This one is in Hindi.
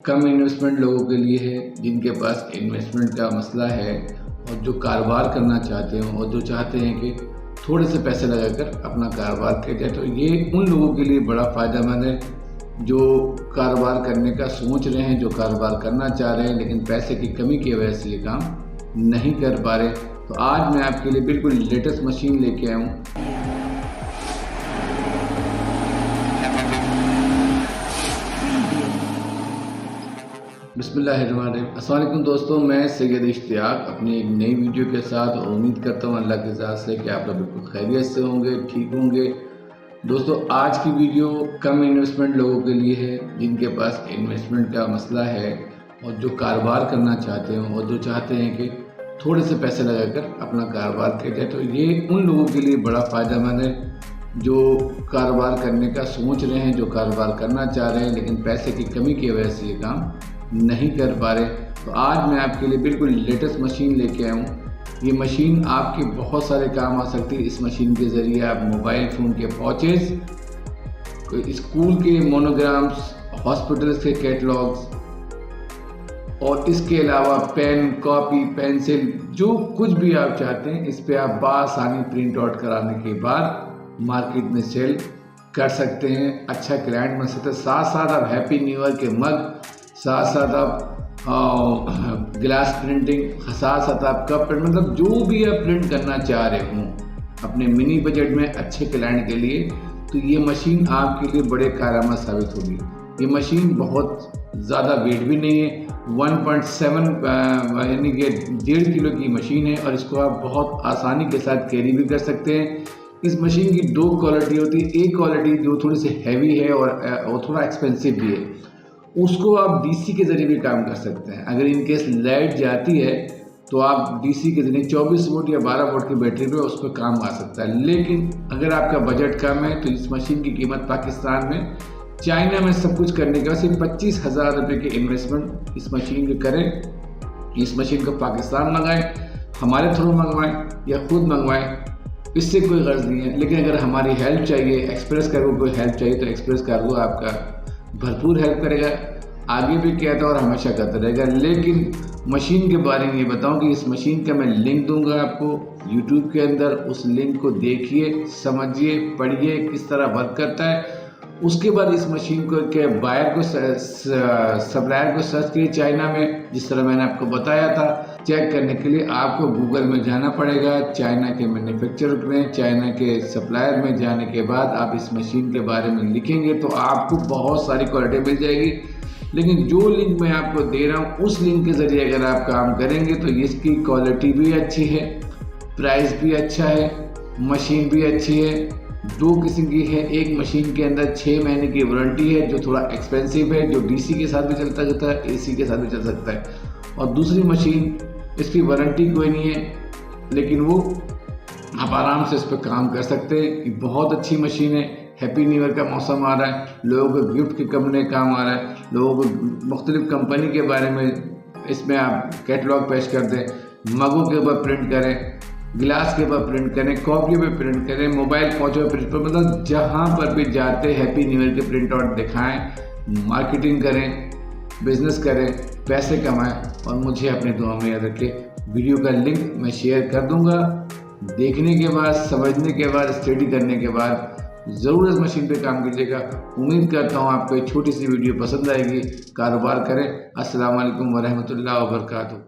कम इन्वेस्टमेंट लोगों के लिए है जिनके पास इन्वेस्टमेंट का मसला है और जो कारोबार करना चाहते हैं और जो चाहते हैं कि थोड़े से पैसे लगाकर अपना कारोबार किया जाए, तो ये उन लोगों के लिए बड़ा फ़ायदेमंद है जो कारोबार करने का सोच रहे हैं, जो कारोबार करना चाह रहे हैं लेकिन पैसे की कमी की वजह से ये काम नहीं कर पा रहे। तो आज मैं आपके लिए बिल्कुल लेटेस्ट मशीन लेके आया हूँ। बिस्मिल्लाहिर्रहमानिर्रहीम। अस्सलाम वालेकुम दोस्तों, मैं सैयद इश्तियाक अपनी एक नई वीडियो के साथ, और उम्मीद करता हूँ अल्लाह के ज़ात से कि आप लोग बिल्कुल खैरियत से होंगे, ठीक होंगे। दोस्तों, आज की वीडियो कम इन्वेस्टमेंट लोगों के लिए है जिनके पास इन्वेस्टमेंट का मसला है और जो कारोबार करना चाहते हैं और जो चाहते हैं कि थोड़े से पैसे लगाकर अपना कारोबार किया जाए। तो ये उन लोगों के लिए बड़ा फ़ायदेमंद है जो कारोबार करने का सोच रहे हैं, जो कारोबार करना चाह रहे हैं लेकिन पैसे की कमी की वजह से ये काम नहीं कर पा रहे। तो आज मैं आपके लिए बिल्कुल लेटेस्ट मशीन लेके आया हूँ। ये मशीन आपके बहुत सारे काम आ सकती है। इस मशीन के ज़रिए आप मोबाइल फ़ोन के पॉचेस, स्कूल के मोनोग्राम्स, हॉस्पिटल्स के कैटलॉग्स और इसके अलावा पेन, कॉपी, पेंसिल, जो कुछ भी आप चाहते हैं इस पे आप बासानी प्रिंट आउट कराने के बाद मार्केट में सेल कर सकते हैं। अच्छा क्लाइंट बन सकते हैं। साथ साथ आप हैप्पी न्यू ईयर के मग, साथ साथ आप ग्लास प्रिंटिंग, साथ साथ आप कप प्रिंट, मतलब जो भी आप प्रिंट करना चाह रहे हो अपने मिनी बजट में अच्छे क्लाइंट के लिए, तो ये मशीन आपके लिए बड़े कारआमद साबित होगी। ये मशीन बहुत ज़्यादा वेट भी नहीं है, 1.7 यानी कि 1.5 किलो की मशीन है और इसको आप बहुत आसानी के साथ कैरी भी कर सकते हैं। इस मशीन की दो क्वालिटी होती है। एक क्वालिटी जो थोड़ी सी हैवी है और थोड़ा एक्सपेंसिव भी है, उसको आप डीसी के ज़रिए भी काम कर सकते हैं। अगर इन केस लाइट जाती है तो आप डीसी के ज़रिए 24 वोल्ट या 12 वोल्ट की बैटरी पे उस पर काम आ सकता है। लेकिन अगर आपका बजट कम है तो इस मशीन की कीमत पाकिस्तान में, चाइना में सब कुछ करने के बाद सिर्फ 25,000 रुपये की इन्वेस्टमेंट इस मशीन में करें। इस मशीन को पाकिस्तान मंगाएं, हमारे थ्रू मंगवाएं या खुद मंगवाएं, इससे कोई गर्ज नहीं है। लेकिन अगर हमारी हेल्प चाहिए, एक्सप्रेस कार्गो कोई हेल्प चाहिए, तो एक्सप्रेस कार्गो आपका भरपूर हेल्प करेगा, आगे भी कहता और हमेशा करता रहेगा। लेकिन मशीन के बारे में ये बताऊं कि इस मशीन का मैं लिंक दूंगा आपको YouTube के अंदर। उस लिंक को देखिए, समझिए, पढ़िए किस तरह वर्क करता है। उसके बाद इस मशीन को के बायर को, सप्लायर को सर्च करिए चाइना में, जिस तरह मैंने आपको बताया था। चेक करने के लिए आपको गूगल में जाना पड़ेगा, चाइना के मैन्युफैक्चरर में, चाइना के सप्लायर में जाने के बाद आप इस मशीन के बारे में लिखेंगे तो आपको बहुत सारी क्वालिटी मिल जाएगी। लेकिन जो लिंक मैं आपको दे रहा हूँ उस लिंक के ज़रिए अगर आप काम करेंगे तो इसकी क्वालिटी भी अच्छी है, प्राइस भी अच्छा है, मशीन भी अच्छी है। दो किस्म की है। एक मशीन के अंदर 6 महीने की वारंटी है जो थोड़ा एक्सपेंसिव है, जो डीसी के साथ भी चलता रहता है, एसी के साथ भी चल सकता है। और दूसरी मशीन, इसकी वारंटी कोई नहीं है लेकिन वो आप आराम से इस पर काम कर सकते हैं। ये बहुत अच्छी मशीन है। हैप्पी न्यू ईयर का मौसम आ रहा है, लोगों को गिफ्ट के करने काम आ रहा है, लोगों को मुख्तलिफ कंपनी के बारे में इसमें आप कैटलॉग पेश कर दें, मगों के ऊपर प्रिंट करें, गिलास के ऊपर प्रिंट करें, कॉपियों पे प्रिंट करें, मोबाइल पहुँचो पे प्रिंट, मतलब जहाँ पर भी जाते हैप्पी न्यू ईयर के प्रिंट आउट दिखाएँ, मार्केटिंग करें, बिजनेस करें, पैसे कमाएं और मुझे अपनी दुआ में याद रखें। वीडियो का लिंक मैं शेयर कर दूंगा। देखने के बाद, समझने के बाद, स्टडी करने के बाद ज़रूर इस मशीन पे काम कीजिएगा। उम्मीद करता हूँ आपको एक छोटी सी वीडियो पसंद आएगी। कारोबार करें। अस्सलाम वालेकुम वरहमतुल्लाहि वबरकातुहू।